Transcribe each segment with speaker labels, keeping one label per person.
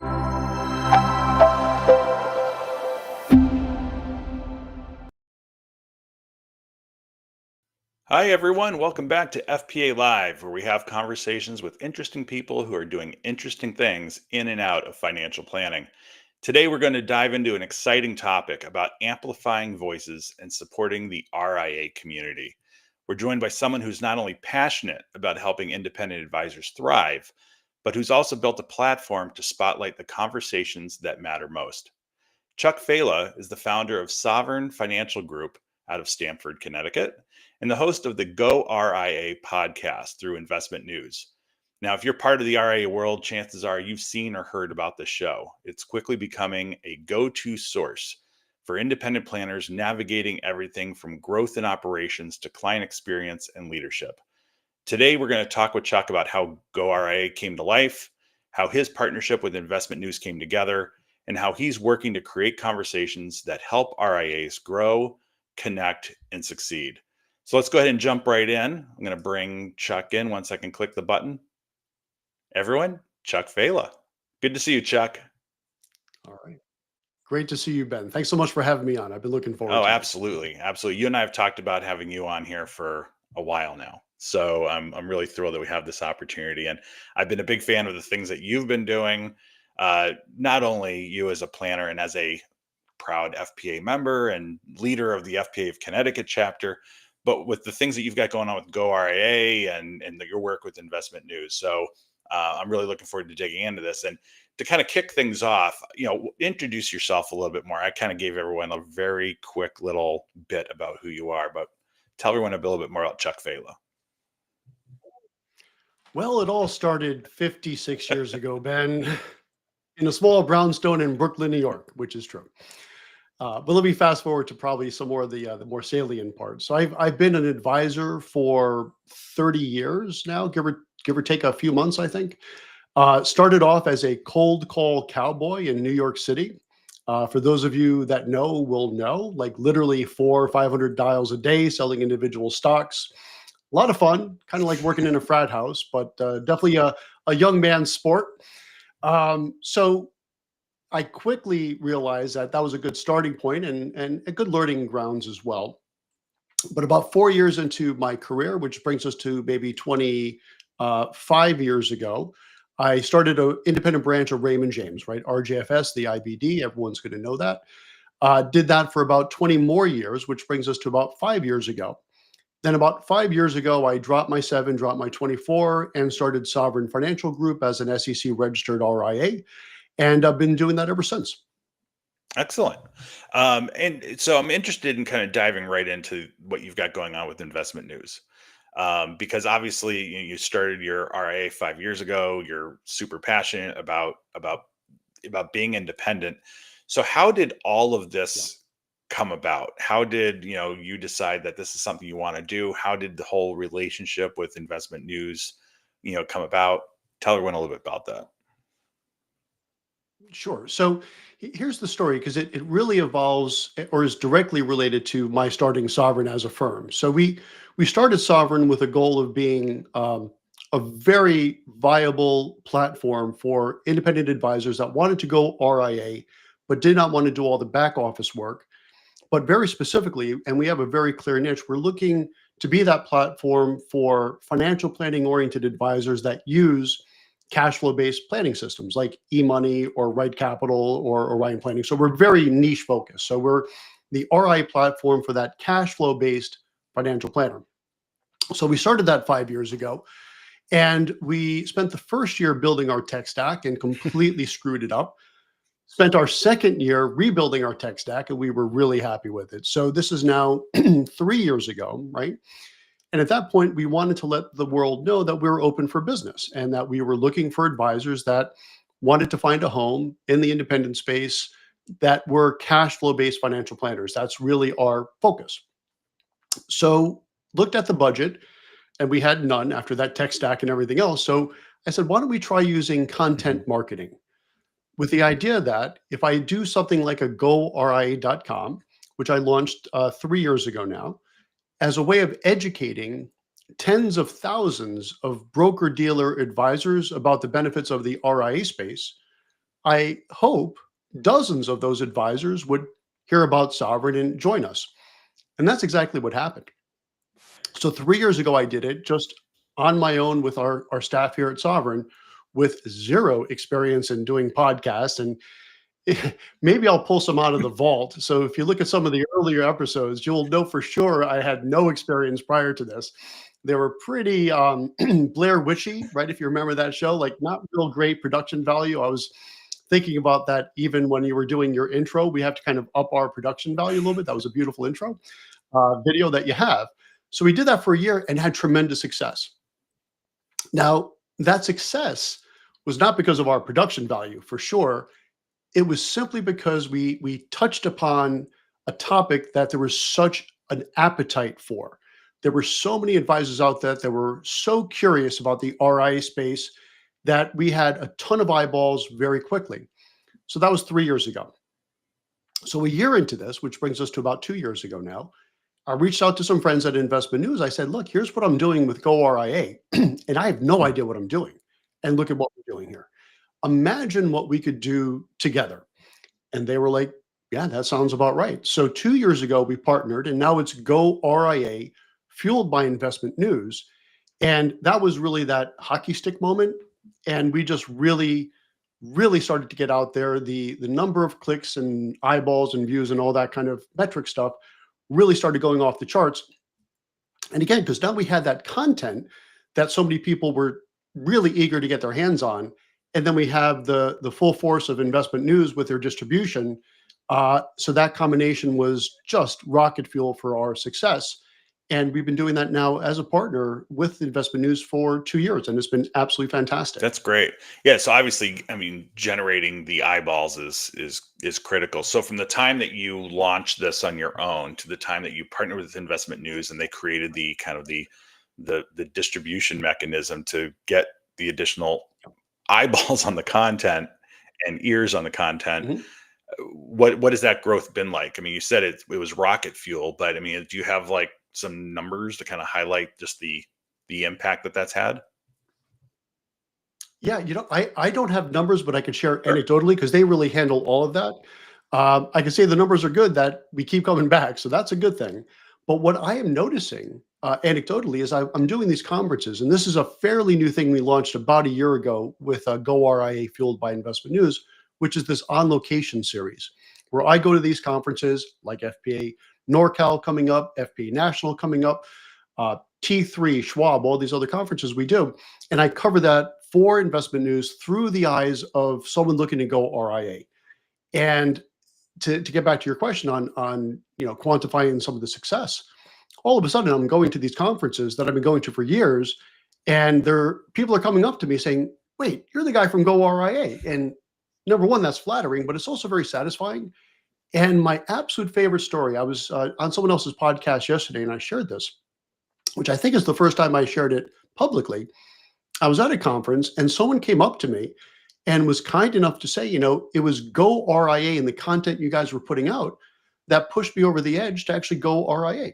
Speaker 1: Hi, everyone. Welcome back to FPA Live, where we have conversations with interesting people who are doing interesting things in and out of financial planning. Today, we're going to dive into an exciting topic about amplifying voices and supporting the RIA community. We're joined by someone who's not only passionate about helping independent advisors thrive, but who's also built a platform to spotlight the conversations that matter most. Chuck Failla is the founder of Sovereign Financial Group out of Stamford, Connecticut, and the host of the goRIA podcast through Investment News. Now, if you're part of the RIA world, chances are you've seen or heard about the show. It's quickly becoming a go to source for independent planners navigating everything from growth and operations to client experience and leadership. Today, we're going to talk with Chuck about how goRIA came to life, how his partnership with Investment News came together, and how he's working to create conversations that help RIAs grow, connect, and succeed. So let's go ahead and jump right in. I'm going to bring Chuck in once I can click the button. Everyone, Chuck Failla. Good to see you, Chuck.
Speaker 2: All right. Great to see you, Ben. Thanks so much for having me on. I've been looking forward
Speaker 1: Oh,
Speaker 2: to
Speaker 1: absolutely. Absolutely. You and I have talked about having you on here for a while now. So I'm really thrilled that we have this opportunity. And I've been a big fan of the things that you've been doing. Not only you as a planner and as a proud FPA member and leader of the FPA of Connecticut chapter, but with the things that you've got going on with goRIA and your work with Investment News. So I'm really looking forward to digging into this. And to kind of kick things off, introduce yourself a little bit more. I kind of gave everyone a very quick little bit about who you are, but tell everyone a little bit more about Chuck Failla.
Speaker 2: Well, it all started 56 years ago, Ben, in a small brownstone in Brooklyn, New York, which is true. But let me fast forward to probably some more of the more salient parts. So I've been an advisor for 30 years now, give or take a few months, I think. Started off as a cold call cowboy in New York City. For those of you that will know, like literally 400 or 500 dials a day selling individual stocks. A lot of fun, kind of like working in a frat house, but definitely a young man's sport. So I quickly realized that that was a good starting point and a good learning grounds as well. But about 4 years into my career, which brings us to maybe 25 years ago, I started an independent branch of Raymond James, right? RJFS, the IBD, everyone's going to know that. Did that for about 20 more years, which brings us to about 5 years ago. Then about 5 years ago, I dropped my 7, dropped my 24, and started Sovereign Financial Group as an SEC registered RIA. And I've been doing that ever since.
Speaker 1: Excellent. And so I'm interested in kind of diving right into what you've got going on with Investment News. Because obviously you started your RIA 5 years ago. You're super passionate about being independent. So how did all of this come about? How did you decide that this is something you want to do? How did the whole relationship with Investment News come about? Tell everyone a little bit about that.
Speaker 2: Sure. So here's the story, because it really evolves or is directly related to my starting Sovereign as a firm. So we started Sovereign with a goal of being a very viable platform for independent advisors that wanted to go RIA, but did not want to do all the back office work. But very specifically, and we have a very clear niche, we're looking to be that platform for financial planning oriented advisors that use cash flow based planning systems like eMoney or Right Capital or Orion Planning. So we're very niche focused. So we're the RIA platform for that cash flow based financial planner. So we started that 5 years ago, and we spent the first year building our tech stack and completely screwed it up. Spent our second year rebuilding our tech stack, and we were really happy with it. So this is now 3 years ago, right? And at that point, we wanted to let the world know that we were open for business and that we were looking for advisors that wanted to find a home in the independent space that were cash flow based financial planners. That's really our focus. So looked at the budget, and we had none after that tech stack and everything else. So I said, why don't we try using content marketing, with the idea that if I do something like a goRIA.com, which I launched 3 years ago now, as a way of educating tens of thousands of broker dealer advisors about the benefits of the RIA space, I hope dozens of those advisors would hear about Sovereign and join us. And that's exactly what happened. So 3 years ago, I did it just on my own with our staff here at Sovereign with zero experience in doing podcasts. And maybe I'll pull some out of the vault. So if you look at some of the earlier episodes, you'll know for sure I had no experience prior to this. They were pretty Blair Witchy, right? If you remember that show, like not real great production value. I was thinking about that even when you were doing your intro. We have to kind of up our production value a little bit. That was a beautiful intro video that you have. So we did that for a year and had tremendous success. Now, that success was not because of our production value, for sure. It was simply because we touched upon a topic that there was such an appetite for. There were so many advisors out there that were so curious about the RIA space that we had a ton of eyeballs very quickly. So that was 3 years ago. So a year into this, which brings us to about 2 years ago now, I reached out to some friends at Investment News. I said, look, here's what I'm doing with goRIA, and I have no idea what I'm doing. And look at what we're doing here. Imagine what we could do together. And they were like, yeah, that sounds about right. So 2 years ago, we partnered, and now it's goRIA, fueled by Investment News. And that was really that hockey stick moment. And we just really started to get out there. The number of clicks and eyeballs and views and all that kind of metric stuff really started going off the charts. And again, because now we had that content that so many people were really eager to get their hands on. And then we have the full force of Investment News with their distribution. So that combination was just rocket fuel for our success. And we've been doing that now as a partner with Investment News for 2 years, and it's been absolutely fantastic.
Speaker 1: That's great. Yeah. So obviously, I mean, generating the eyeballs is critical. So from the time that you launched this on your own to the time that you partnered with Investment News and they created the kind of the distribution mechanism to get the additional eyeballs on the content and ears on the content,
Speaker 2: Mhm.
Speaker 1: what has that growth been like? I mean, you said it was rocket fuel, but I mean, do you have like some numbers to kind of highlight just the impact that that's had?
Speaker 2: Yeah, I don't have numbers, but I can share
Speaker 1: Sure.
Speaker 2: anecdotally because they really handle all of that. I can say the numbers are good, that we keep coming back, so that's a good thing. But what I am noticing, anecdotally, is I'm doing these conferences, and this is a fairly new thing we launched about a year ago with goRIA fueled by Investment News, which is this on location series where I go to these conferences like FPA NorCal coming up, FPA National coming up, T3, Schwab, all these other conferences we do. And I cover that for Investment News through the eyes of someone looking to go RIA. And to get back to your question on quantifying some of the success, all of a sudden I'm going to these conferences that I've been going to for years, and people are coming up to me saying, "Wait, you're the guy from goRIA." And number one, that's flattering, but it's also very satisfying. And my absolute favorite story, I was on someone else's podcast yesterday, and I shared this, which I think is the first time I shared it publicly. I was at a conference and someone came up to me and was kind enough to say, it was goRIA and the content you guys were putting out that pushed me over the edge to actually go RIA.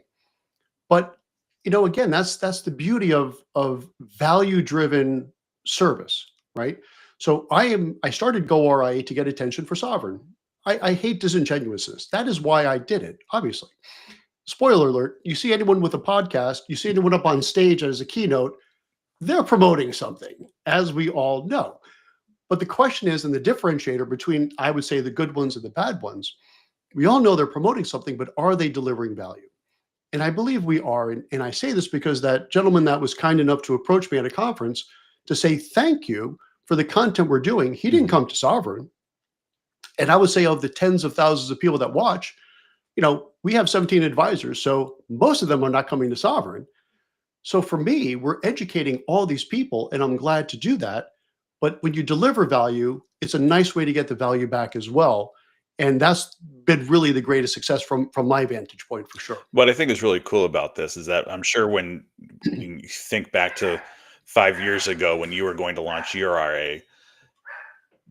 Speaker 2: But again, that's the beauty of value driven service, right? So I started goRIA to get attention for Sovereign. I hate disingenuousness. That is why I did it, obviously. Spoiler alert, you see anyone with a podcast, you see anyone up on stage as a keynote, they're promoting something, as we all know. But the question is, and the differentiator between, I would say, the good ones and the bad ones, we all know they're promoting something, but are they delivering value? And I believe we are. And I say this because that gentleman that was kind enough to approach me at a conference to say thank you for the content we're doing, he didn't
Speaker 1: Mhm.
Speaker 2: come to Sovereign. And I would say of the tens of thousands of people that watch, we have 17 advisors. So most of them are not coming to Sovereign. So for me, we're educating all these people, and I'm glad to do that. But when you deliver value, it's a nice way to get the value back as well. And that's been really the greatest success from my vantage point for sure.
Speaker 1: What I think is really cool about this is that I'm sure when you think back to 5 years ago when you were going to launch your RA,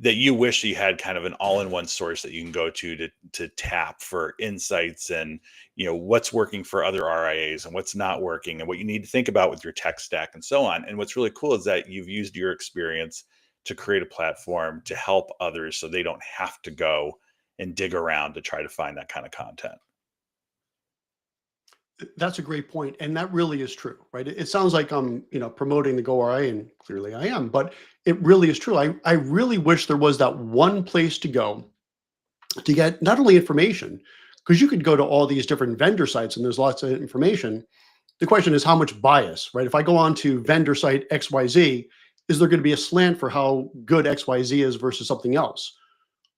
Speaker 1: that you wish you had kind of an all-in-one source that you can go to tap for insights and what's working for other RIAs and what's not working and what you need to think about with your tech stack and so on. And what's really cool is that you've used your experience to create a platform to help others so they don't have to go and dig around to try to find that kind of content.
Speaker 2: That's a great point, and that really is true, right? It sounds like I'm, promoting the goRIA, and clearly I am, but it really is true. I really wish there was that one place to go to get not only information, because you could go to all these different vendor sites and there's lots of information. The question is how much bias, right? If I go on to vendor site XYZ, is there going to be a slant for how good XYZ is versus something else?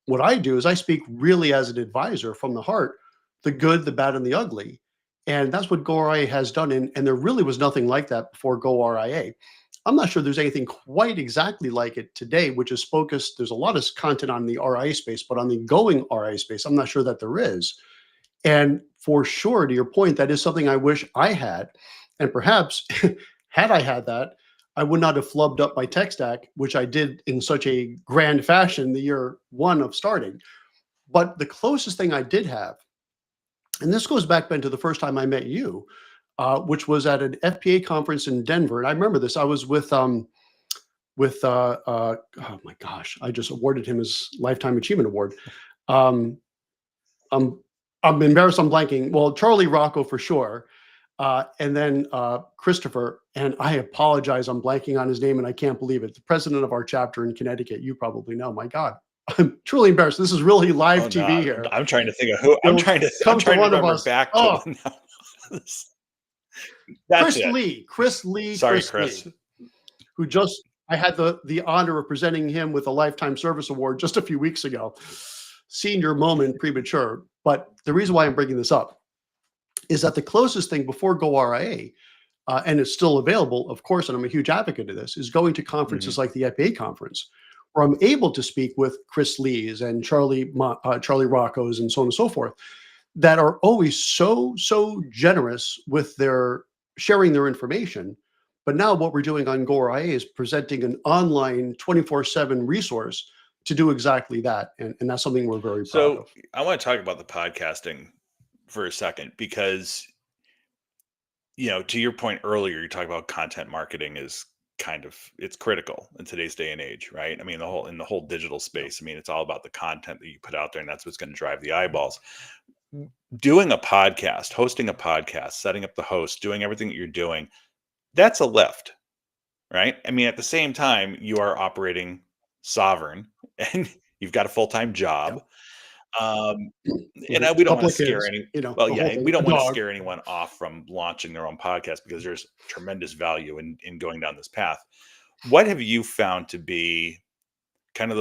Speaker 2: What I do is I speak really as an advisor from the heart, the good, the bad, and the ugly. And that's what goRIA has done. And there really was nothing like that before goRIA. I'm not sure there's anything quite exactly like it today, which is focused. There's a lot of content on the RIA space, but on the going RIA space, I'm not sure that there is. And for sure, to your point, that is something I wish I had. And perhaps had I had that, I would not have flubbed up my tech stack, which I did in such a grand fashion the year one of starting. But the closest thing I did have, and this goes back, Ben, to the first time I met you, which was at an FPA conference in Denver. And I remember this. I was oh my gosh, I just awarded him his Lifetime Achievement Award. Um, I'm I'm embarrassed. I'm blanking. Well, Charlie Rocco for sure, and then Christopher. And I apologize. I'm blanking on his name, and I can't believe it. The president of our chapter in Connecticut. You probably know. My God, I'm truly embarrassed. This is really live
Speaker 1: Oh no,
Speaker 2: TV here.
Speaker 1: I'm trying to think of who. I'm
Speaker 2: It'll
Speaker 1: trying to. I'm
Speaker 2: come to
Speaker 1: trying to
Speaker 2: one of
Speaker 1: remember
Speaker 2: us.
Speaker 1: back to
Speaker 2: Oh,
Speaker 1: when. That's it.
Speaker 2: Chris Lee,
Speaker 1: Sorry,
Speaker 2: Chris
Speaker 1: Chris.
Speaker 2: Lee, who just I had the honor of presenting him with a Lifetime Service Award just a few weeks ago. Senior moment, premature. But the reason why I'm bringing this up is that the closest thing before goRIA, and it's still available, of course, and I'm a huge advocate of this, is going to conferences
Speaker 1: Mhm.
Speaker 2: like the FPA conference, where I'm able to speak with Chris Lees and Charlie Rocco's and so on and so forth, that are always so generous with their sharing their information. But now what we're doing on goRIA is presenting an online 24/7 resource to do exactly that. And that's something we're very proud
Speaker 1: So
Speaker 2: of.
Speaker 1: I want to talk about the podcasting for a second because to your point earlier, you talk about content marketing is kind of it's critical in today's day and age, right? I mean, the whole digital
Speaker 2: Yep.
Speaker 1: space. I mean, it's all about the content that you put out there, and that's what's going to drive the eyeballs. Doing a podcast, hosting a podcast, setting up the host, doing everything that you're doing, that's a lift, right? I mean, at the same time, you are operating sovereign and you've got a full-time
Speaker 2: Yep.
Speaker 1: job. Um, and
Speaker 2: Mhm.
Speaker 1: we don't want
Speaker 2: Couple
Speaker 1: to
Speaker 2: of
Speaker 1: scare
Speaker 2: kids,
Speaker 1: any well,
Speaker 2: the whole
Speaker 1: yeah, we
Speaker 2: thing, a
Speaker 1: don't want to
Speaker 2: dog.
Speaker 1: scare anyone off from launching their own podcast because there's tremendous value in going down this path. What have you found to be kind of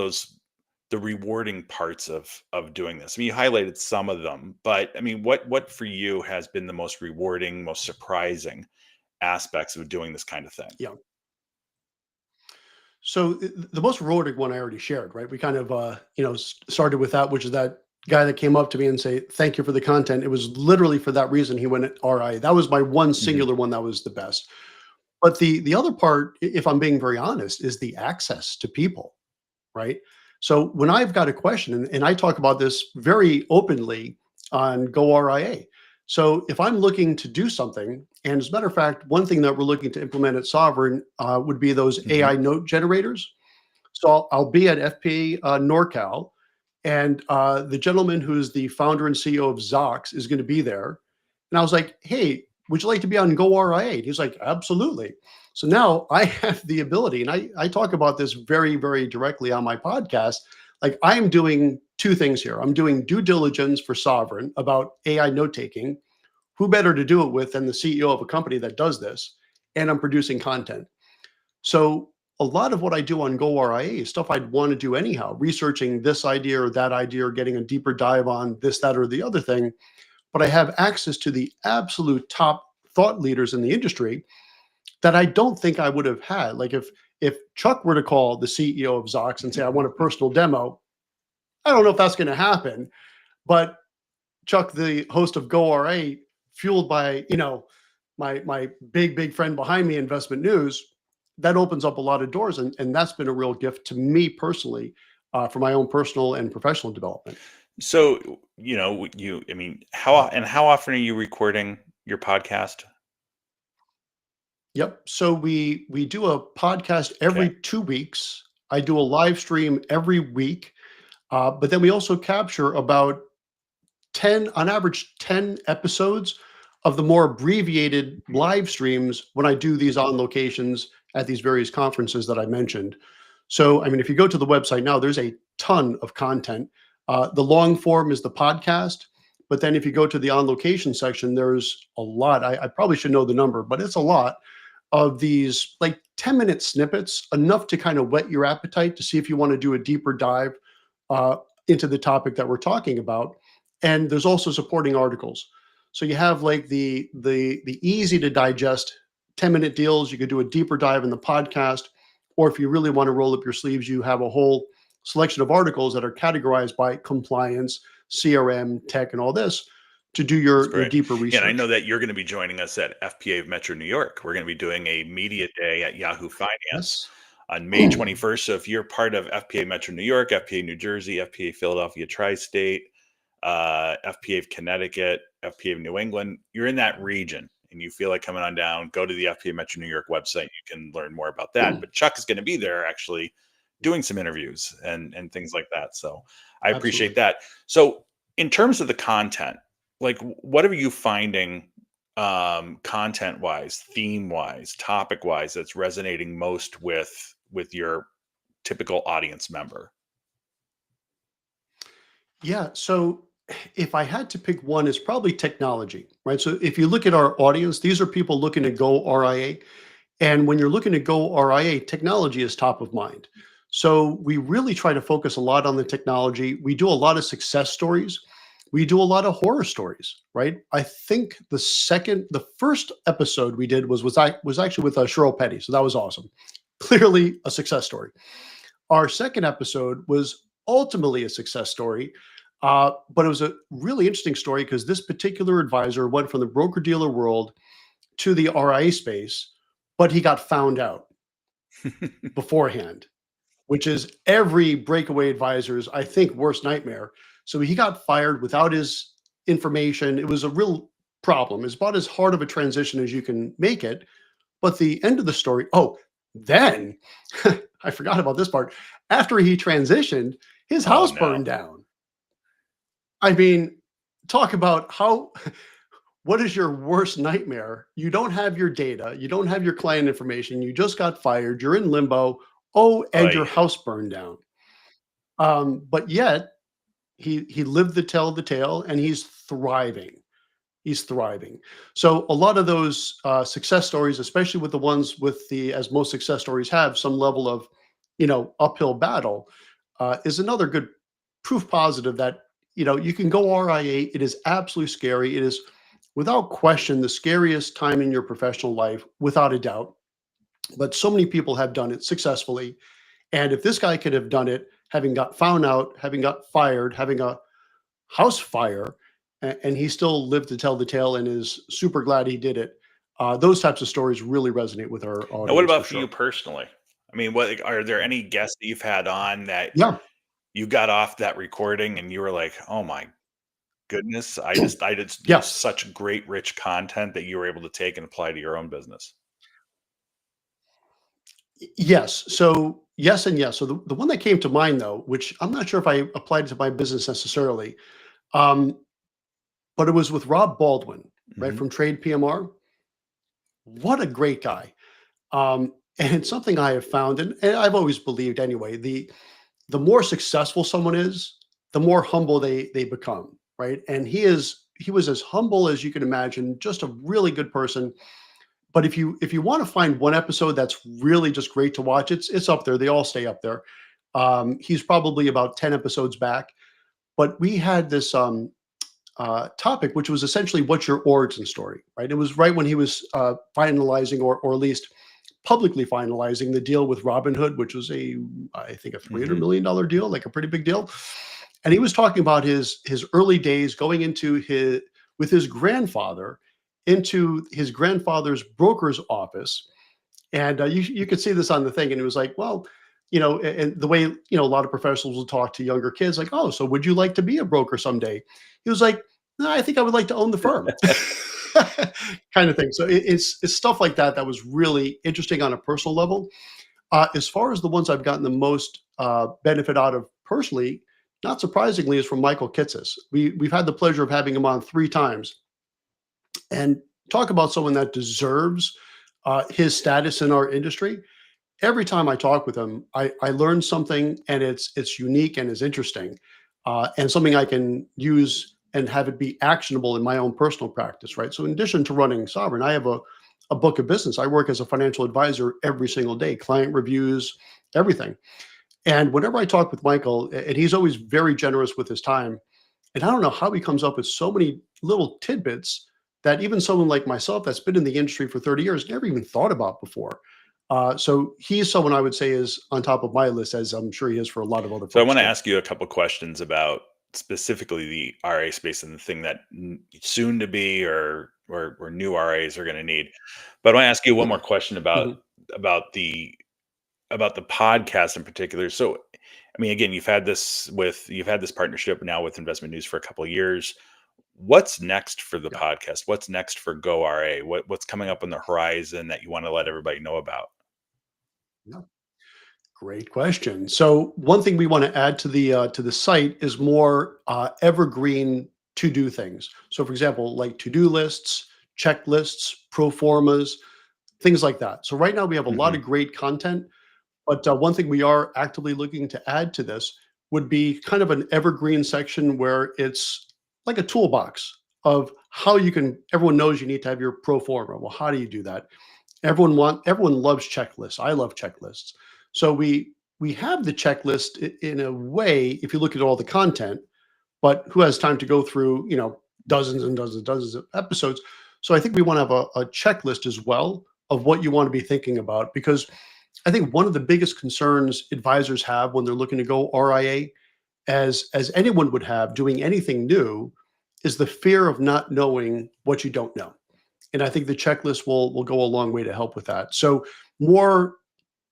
Speaker 1: the rewarding parts of doing this? I mean, you highlighted some of them, but I mean, what for you has been the most rewarding, most surprising aspects of doing this kind of thing?
Speaker 2: Yeah. So the most rewarding one I already shared, right? We kind of started with that, which is that guy that came up to me and say, "Thank you for the content." It was literally for that reason he went at RI. That was my one
Speaker 1: Mhm.
Speaker 2: singular one that was the best. But the other part, if I'm being very honest, is the access to people, right? So when I've got a question, and I talk about this very openly on goRIA. So if I'm looking to do something, and as a matter of fact, one thing that we're looking to implement at Sovereign would be those
Speaker 1: Mhm.
Speaker 2: AI note generators. So I'll be at FPA NorCal, and the gentleman who's the founder and CEO of Zox is going to be there. And I was like, "Hey, would you like to be on goRIA?" And he's like, "Absolutely." So now I have the ability, and I talk about this very, very directly on my podcast. Like I'm doing two things here. I'm doing due diligence for Sovereign about AI note taking. Who better to do it with than the CEO of a company that does this? And I'm producing content. So a lot of what I do on goRIA is stuff I'd want to do anyhow, researching this idea or that idea or getting a deeper dive on this, that, or the other thing. But I have access to the absolute top thought leaders in the industry that I don't think I would have had. Like if Chuck were to call the CEO of Zox and say, "I want a personal demo," I don't know if that's going to happen. But Chuck, the host of goRIA, fueled by my big friend behind me, Investment News, that opens up a lot of doors, and that's been a real gift to me personally for my own personal and professional development.
Speaker 1: So, I mean, how often are you recording your podcast?
Speaker 2: Yep. So we do a podcast
Speaker 1: Okay.
Speaker 2: every 2 weeks. I do a live stream every week, but then we also capture about 10, on average, 10 episodes of the more abbreviated live streams when I do these on locations at these various conferences that I mentioned. So, I mean, if you go to the website now, there's a ton of content. The long form is the podcast, but then if you go to the on location section, there's a lot. I probably should know the number, but it's a lot of these like 10-minute snippets, enough to kind of whet your appetite to see if you want to do a deeper dive uh, into the topic that we're talking about. And there's also supporting articles. So you have like the easy to digest 10-minute deals. You could do a deeper dive in the podcast, or if you really want to roll up your sleeves, you have a whole selection of articles that are categorized by compliance, CRM, tech, and all this to do
Speaker 1: That's
Speaker 2: your
Speaker 1: great.
Speaker 2: deeper
Speaker 1: Yeah, and I know
Speaker 2: research.
Speaker 1: that you're gonna be joining us at FPA of Metro New York. We're gonna be doing a media day at Yahoo Finance
Speaker 2: Yes.
Speaker 1: on May 21st. So if you're part of FPA Metro New York, FPA New Jersey, FPA Philadelphia Tri-State, FPA of Connecticut, FPA of New England, you're in that region and you feel like coming on down, go to the FPA Metro New York website. You can learn more about that. But Chuck is going to be there actually doing some interviews and things like that. So I appreciate
Speaker 2: Absolutely.
Speaker 1: that. So in terms of the content, like what are you finding content wise, theme wise, topic wise that's resonating most with your typical audience member?
Speaker 2: Yeah. So if I had to pick one, it's probably technology, right? So if you look at our audience, these are people looking to go RIA. And when you're looking to go RIA, technology is top of mind. So we really try to focus a lot on the technology. We do a lot of success stories. We do a lot of horror stories, right? I think the first episode we did was actually with Cheryl Petty, so that was awesome. Clearly a success story. Our second episode was ultimately a success story, but it was a really interesting story because this particular advisor went from the broker dealer world to the RIA space, but he got found out beforehand, which is every breakaway advisor's, I think, worst nightmare. So he got fired without his information. It was a real problem. It's about as hard of a transition as you can make it. But the end of the story, oh, then I forgot about this part. After he transitioned, his
Speaker 1: Oh
Speaker 2: house
Speaker 1: no.
Speaker 2: burned down. I mean, talk about how what is your worst nightmare? You don't have your data, you don't have your client information, you just got fired, you're in limbo. Oh, and your
Speaker 1: Oy.
Speaker 2: house burned down. But yet he lived to tell the tale, and he's thriving. He's thriving. So a lot of those success stories, especially with the ones with the, as most success stories have, some level of, uphill battle, is another good proof positive that you can go RIA. It is absolutely scary. It is without question the scariest time in your professional life, without a doubt. But so many people have done it successfully. And if this guy could have done it, having got found out, having got fired, having a house fire, and he still lived to tell the tale and is super glad he did it. Those types of stories really resonate with our
Speaker 1: Now, what
Speaker 2: audience for
Speaker 1: about for you
Speaker 2: sure.
Speaker 1: personally? I mean, what are there any guests that you've had on that
Speaker 2: Yeah.
Speaker 1: you got off that recording and you were like, "Oh my goodness, I just
Speaker 2: Yeah.
Speaker 1: there's such great rich content that you were able to take and apply to your own business."
Speaker 2: Yes. So yes and yes. So the one that came to mind though, which I'm not sure if I applied to my business necessarily, um, but it was with Rob Baldwin, right,
Speaker 1: Mhm.
Speaker 2: from Trade PMR. What a great guy. And it's something I have found, and I've always believed anyway, the more successful someone is, the more humble they become, right? And he was as humble as you can imagine, just a really good person. But if you want to find one episode that's really just great to watch, it's up there. They all stay up there. He's probably about 10 episodes back, but we had this topic, which was essentially what's your origin story, right? It was right when he was finalizing, or at least publicly finalizing the deal with Robinhood, which was I think a $300
Speaker 1: Mhm.
Speaker 2: million deal, like a pretty big deal. And he was talking about his early days going into his with his grandfather into his grandfather's broker's office. And you could see this on the thing. And it was like, well, and the way, a lot of professionals will talk to younger kids like, oh, so would you like to be a broker someday? He was like, no, I think I would like to own the firm. Kind of thing. So it's stuff like that that was really interesting on a personal level. As far as the ones I've gotten the most benefit out of personally, not surprisingly, is from Michael Kitces. We've had the pleasure of having him on 3 times, and talk about someone that deserves his status in our industry. Every time I talk with him, I learn something, and it's unique and is interesting, and something I can use and have it be actionable in my own personal practice, right? So in addition to running Sovereign, I have a book of business. I work as a financial advisor every single day, client reviews, everything. And whenever I talk with Michael, and he's always very generous with his time, and I don't know how he comes up with so many little tidbits that even someone like myself that's been in the industry for 30 years never even thought about before. So he's someone I would say is on top of my list, as I'm sure he is for a lot of other
Speaker 1: So I
Speaker 2: folks
Speaker 1: want to
Speaker 2: too.
Speaker 1: ask you a couple questions about specifically the RA space and the thing that soon to be or new RAs are going to need. But I want to ask you one more question
Speaker 2: Mhm.
Speaker 1: about the about the podcast in particular. So, I mean, again, you've had this partnership now with Investment News for a couple of years. What's next for the
Speaker 2: Yeah.
Speaker 1: podcast? What's next for goRA? What's coming up on the horizon that you want to let everybody know about?
Speaker 2: Yeah. Great question. So one thing we want to add to the site is more evergreen to do things. So for example, like to do lists, checklists, pro formas, things like that. So right now we have a lot
Speaker 1: Hmm.
Speaker 2: of great content. But one thing we are actively looking to add to this would be kind of an evergreen section where it's like a toolbox of how you can. Everyone knows you need to have your pro forma. Well, how do you do that? Everyone loves checklists. I love checklists. So we have the checklist in a way if you look at all the content, but who has time to go through, dozens and dozens and dozens of episodes? So I think we want to have a checklist as well of what you want to be thinking about, because I think one of the biggest concerns advisors have when they're looking to go RIA, as anyone would have doing anything new, is the fear of not knowing what you don't know. And I think the checklist will go a long way to help with that. So more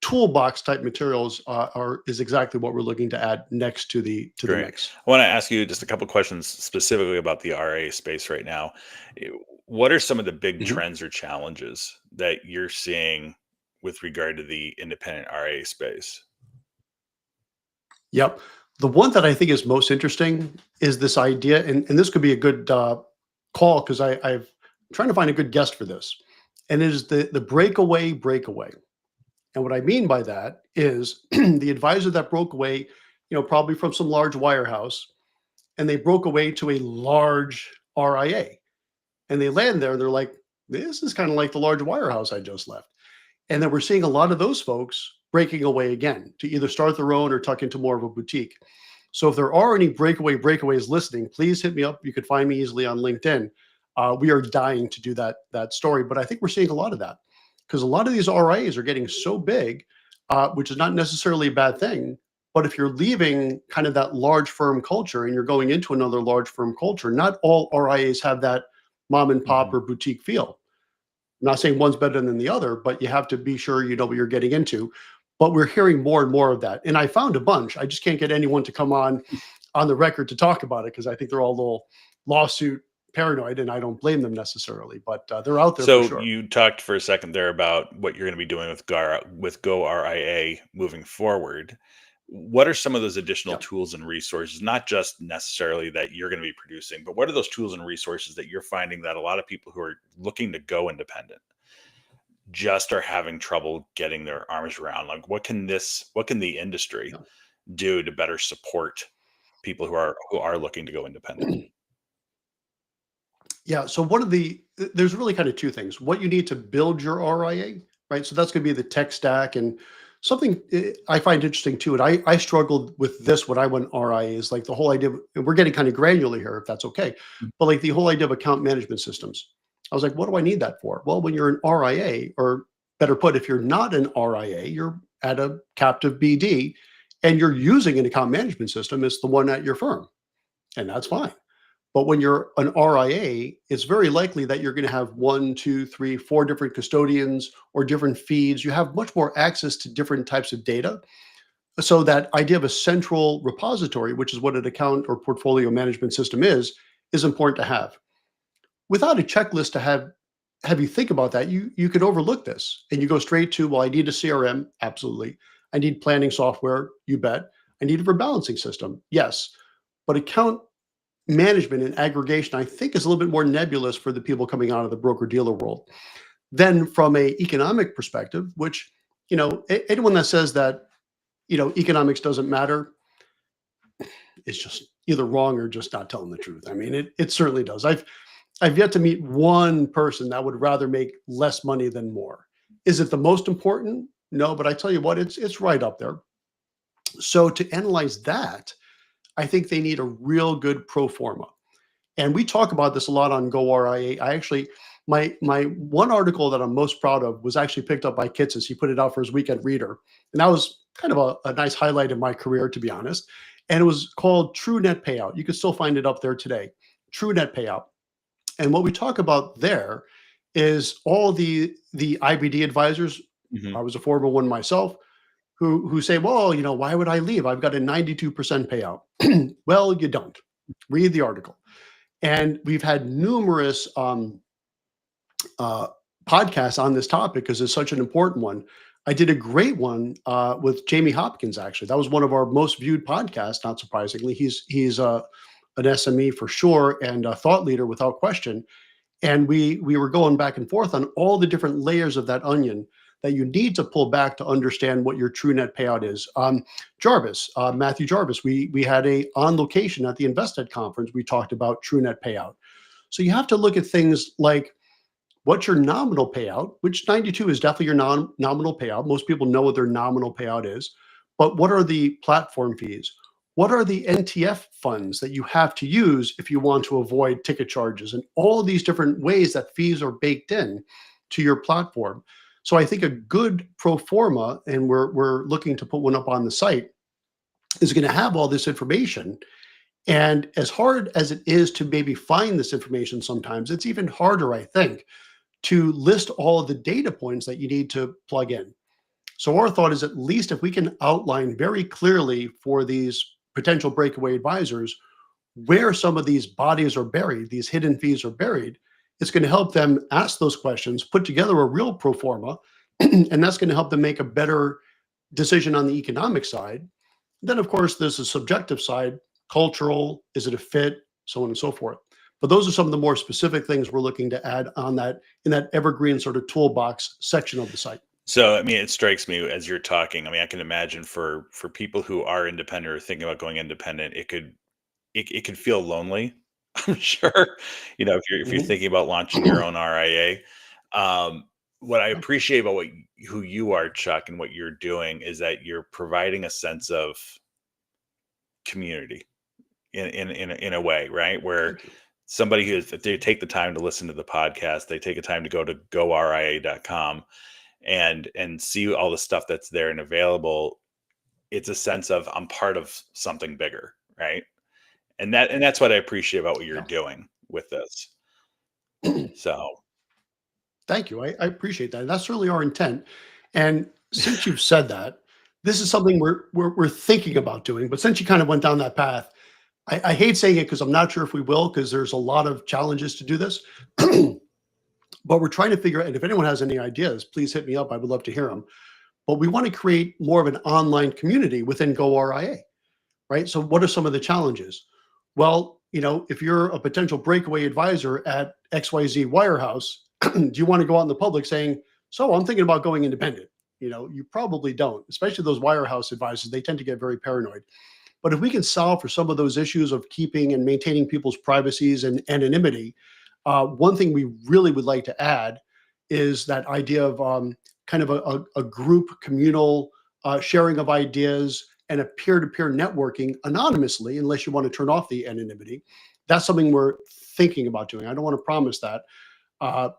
Speaker 2: toolbox type materials are is exactly what we're looking to add next to the
Speaker 1: Great.
Speaker 2: mix.
Speaker 1: I want to ask you just a couple questions specifically about the RA space right now. Eh, What are some of the big
Speaker 2: Mhm.
Speaker 1: trends or challenges that you're seeing with regard to the independent RA space?
Speaker 2: Yep. The one that I think is most interesting is this idea, and this could be a good call because I've trying to find a good guest for this, and it is the breakaway. And what I mean by that is the advisor that broke away, probably from some large wirehouse, and they broke away to a large RIA, and they land there, and they're like, "This is kind of like the large wirehouse I just left." And then we're seeing a lot of those folks breaking away again to either start their own or tuck into more of a boutique. So if there are any breakaways listening, please hit me up. You could find me easily on LinkedIn. We are dying to do that story, but I think we're seeing a lot of that because a lot of these RIAs are getting so big, which is not necessarily a bad thing. But if you're leaving kind of that large firm culture and you're going into another large firm culture, not all RIAs have that mom and pop
Speaker 1: Hmm.
Speaker 2: or boutique feel. I'm not saying one's better than the other, but you have to be sure you know what you're getting into. But we're hearing more and more of that. And I found a bunch. I just can't get anyone to come on the record to talk about it because I think they're all a little lawsuit paranoid, and I don't blame them necessarily. But they're out there for
Speaker 1: So
Speaker 2: sure.
Speaker 1: you talked for a second there about what you're going to be doing with goRIA moving forward. What are some of those additional
Speaker 2: Yeah.
Speaker 1: tools and resources, not just necessarily that you're going to be producing, but what are those tools and resources that you're finding that a lot of people who are looking to go independent just are having trouble getting their arms around? Like what can the industry do to better support people who are looking to go independent?
Speaker 2: Yeah. Yeah. So one of there's really kind of two things. What you need to build your RIA, right? So that's going to be the tech stack and something I find interesting too. And I struggled with this when I went RIA is like the whole idea. And we're getting kind of granular here, if that's okay. But like the whole idea of account management systems. I was like, what do I need that for? Well, when you're an RIA, or better put, if you're not an RIA, you're at a captive BD, and you're using an account management system, it's the one at your firm, and that's fine. But when you're an RIA, it's very likely that you're going to have one, two, three, four different custodians or different feeds. You have much more access to different types of data. So that idea of a central repository, which is what an account or portfolio management system is important to have. Without a checklist to have have you think about that, you could overlook this and you go straight to, well, I need a CRM, absolutely. I need planning software, you bet. I need a rebalancing system, yes. But account management and aggregation, I think, is a little bit more nebulous for the people coming out of the broker dealer world. Then, from a economic perspective, which anyone that says that economics doesn't matter is just either wrong or just not telling the truth. I mean, it certainly does. I've yet to meet one person that would rather make less money than more. Is it the most important? No, but I tell you what, it's right up there. So to analyze that, I think they need a real good pro forma. And we talk about this a lot on goRIA. I actually, my one article that I'm most proud of was actually picked up by Kitsis. He put it out for his weekend reader, and that was kind of a nice highlight in my career, to be honest. And it was called True Net Payout. You can still find it up there today. True Net Payout. And what we talk about there is all the IBD advisors.
Speaker 1: Hmm.
Speaker 2: I was a former one myself, who say, well, why would I leave? I've got a 92% payout. Well, you don't. Read the article. And we've had numerous uh, podcasts on this topic because it's such an important one. I did a great one with Jamie Hopkins. Actually, that was one of our most viewed podcasts. Not surprisingly, he's an SME for sure and a thought leader without question. And we were going back and forth on all the different layers of that onion that you need to pull back to understand what your true net payout is. Matthew Jarvis, we had a on location at the InvestNet conference. We talked about true net payout. So you have to look at things like what's your nominal payout, which 92 is definitely your nominal payout. Most people know what their nominal payout is, but what are the platform fees? What are the NTF funds that you have to use if you want to avoid ticket charges and all of these different ways that fees are baked in to your platform? So I think a good pro forma, and we're looking to put one up on the site, is going to have all this information. And as hard as it is to maybe find this information sometimes, it's even harder, I think, to list all of the data points that you need to plug in. So our thought is, at least if we can outline very clearly for these potential breakaway advisors where some of these bodies are buried, these hidden fees are buried, it's going to help them ask those questions, put together a real pro forma, and that's going to help them make a better decision on the economic side. Then, of course, there's a subjective side, cultural, is it a fit, so on and so forth. But those are some of the more specific things we're looking to add on that in that evergreen sort of toolbox section of the site.
Speaker 1: So, I mean, it strikes me as you're talking. I mean, I can imagine for people who are independent or thinking about going independent, it could feel lonely. I'm sure, if you're
Speaker 2: Mhm.
Speaker 1: thinking about launching your own RIA. What I appreciate about who you are, Chuck, and what you're doing is that you're providing a sense of community in a way, right? Where
Speaker 2: Thank you.
Speaker 1: somebody who, if they take the time to listen to the podcast, they take the time to go to goRIA.com and see all the stuff that's there and available. It's a sense of I'm part of something bigger, right? And that's what I appreciate about what you're
Speaker 2: Yeah.
Speaker 1: doing with this. So,
Speaker 2: Thank you. I appreciate that. That's certainly our intent. And since you've said that, this is something we're thinking about doing. But since you kind of went down that path, I hate saying it because I'm not sure if we will, because there's a lot of challenges to do this. But we're trying to figure out, and if anyone has any ideas, please hit me up. I would love to hear them. But we want to create more of an online community within goRIA, right? So what are some of the challenges? Well, if you're a potential breakaway advisor at XYZ Wirehouse, do you want to go out in the public saying, so I'm thinking about going independent? You probably don't, especially those Wirehouse advisors. They tend to get very paranoid. But if we can solve for some of those issues of keeping and maintaining people's privacies and anonymity, one thing we really would like to add is that idea of kind of a group communal sharing of ideas and a peer-to-peer networking anonymously, unless you want to turn off the anonymity. That's something we're thinking about doing. I don't want to promise that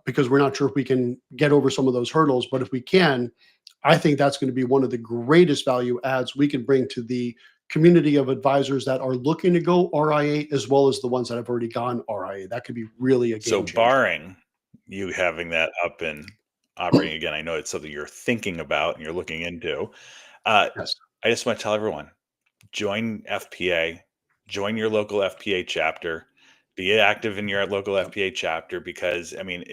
Speaker 2: because we're not sure if we can get over some of those hurdles. But if we can, I think that's going to be one of the greatest value adds we can bring to the community of advisors that are looking to go RIA, as well as the ones that have already gone RIA. That could be really a
Speaker 1: so
Speaker 2: game changer.
Speaker 1: barring you having that up and operating again, I know it's something you're thinking about and you're looking into. Uh,
Speaker 2: Yes.
Speaker 1: I just want to tell everyone, join FPA, join your local FPA chapter, be active in your local FPA chapter because I mean,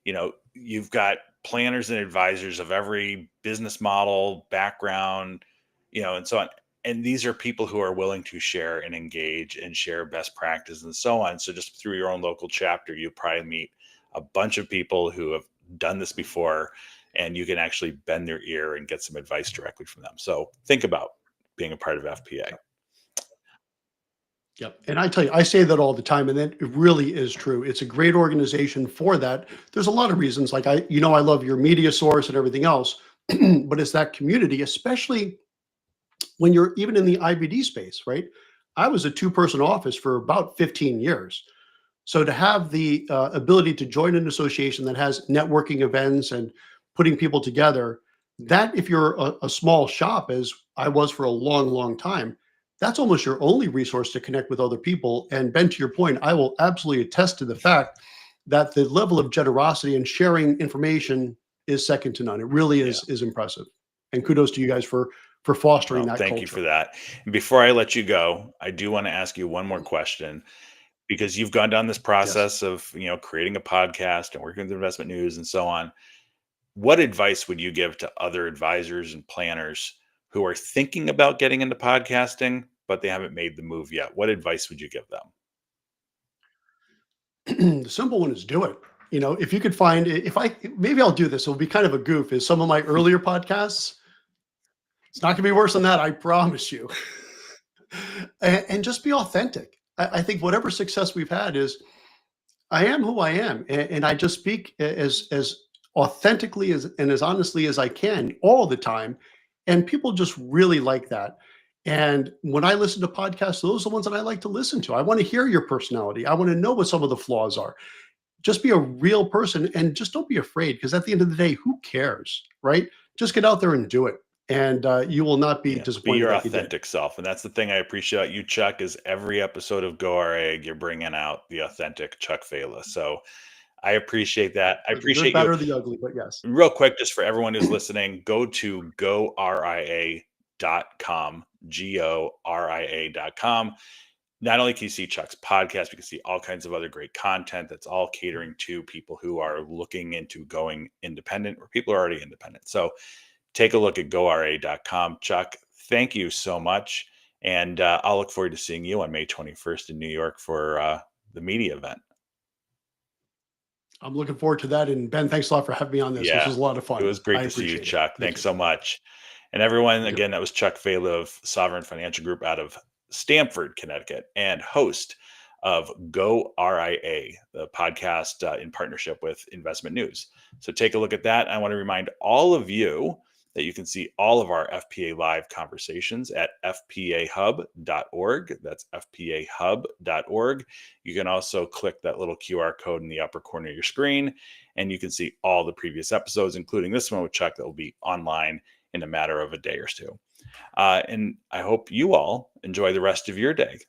Speaker 1: You've got planners and advisors of every business model, background, and so on. And these are people who are willing to share and engage and share best practices and so on. So just through your own local chapter, you probably meet a bunch of people who have done this before, and you can actually bend their ear and get some advice directly from them. So think about being a part of FPA.
Speaker 2: Yep. And I tell you, I say that all the time, and it really is true. It's a great organization for that. There's a lot of reasons. Like I love your media source and everything else, but it's that community, especially when you're even in the IBD space, right? I was a two-person office for about 15 years. So to have the ability to join an association that has networking events and putting people together, that if you're a small shop, as I was for a long, long time, that's almost your only resource to connect with other people. And Ben, to your point, I will absolutely attest to the fact that the level of generosity and sharing information is second to none. It really is impressive. And kudos to you guys for fostering
Speaker 1: Well,
Speaker 2: that
Speaker 1: thank you
Speaker 2: culture.
Speaker 1: for that. And before I let you go, I do want to ask you one more question, because you've gone down this
Speaker 2: Yes.
Speaker 1: process of, creating a podcast and working with investment news and so on. What advice would you give to other advisors and planners who are thinking about getting into podcasting, but they haven't made the move yet? What advice would you give them?
Speaker 2: The simple one is do it. If you could find, if I, maybe I'll do this, it'll be kind of a goof, is some of my earlier podcasts. It's not gonna be worse than that, I promise you. And just be authentic. I think whatever success we've had is I am who I am, and I just speak as authentically as and as honestly as I can all the time, and people just really like that. And when I listen to podcasts, those are the ones that I like to listen to. I want to hear your personality. I want to know what some of the flaws are. Just be a real person and just don't be afraid, because at the end of the day, who cares, right? Just get out there and do it, and you will not be
Speaker 1: Yeah, be
Speaker 2: disappointed
Speaker 1: your
Speaker 2: that you did.
Speaker 1: authentic self. And that's the thing I appreciate about you, Chuck, is every episode of goRIA, you're bringing out the authentic Chuck Failla. So I appreciate that. I
Speaker 2: For the good,
Speaker 1: appreciate you.
Speaker 2: bad, or the ugly, but yes.
Speaker 1: Real quick, just for everyone who's listening, go to goRIA.com, goRIA.com. Not only can you see Chuck's podcast, you can see all kinds of other great content that's all catering to people who are looking into going independent or people are already independent. So take a look at goRIA.com. Chuck, thank you so much. And I'll look forward to seeing you on May 21st in New York for the media event.
Speaker 2: I'm looking forward to that. And Ben, thanks a lot for having me on this. This
Speaker 1: Yeah,
Speaker 2: was a lot of
Speaker 1: it
Speaker 2: fun.
Speaker 1: was great
Speaker 2: I
Speaker 1: to see you,
Speaker 2: appreciate it.
Speaker 1: Chuck.
Speaker 2: Thank
Speaker 1: Thanks
Speaker 2: you.
Speaker 1: so much. And everyone,
Speaker 2: Yep.
Speaker 1: again, that was Chuck Failla of Sovereign Financial Group out of Stamford, Connecticut, and host of goRIA, the podcast in partnership with Investment News. So take a look at that. I want to remind all of you that you can see all of our FPA live conversations at fpahub.org. That's fpahub.org. You can also click that little QR code in the upper corner of your screen, and you can see all the previous episodes, including this one with Chuck, that will be online in a matter of a day or two. And I hope you all enjoy the rest of your day.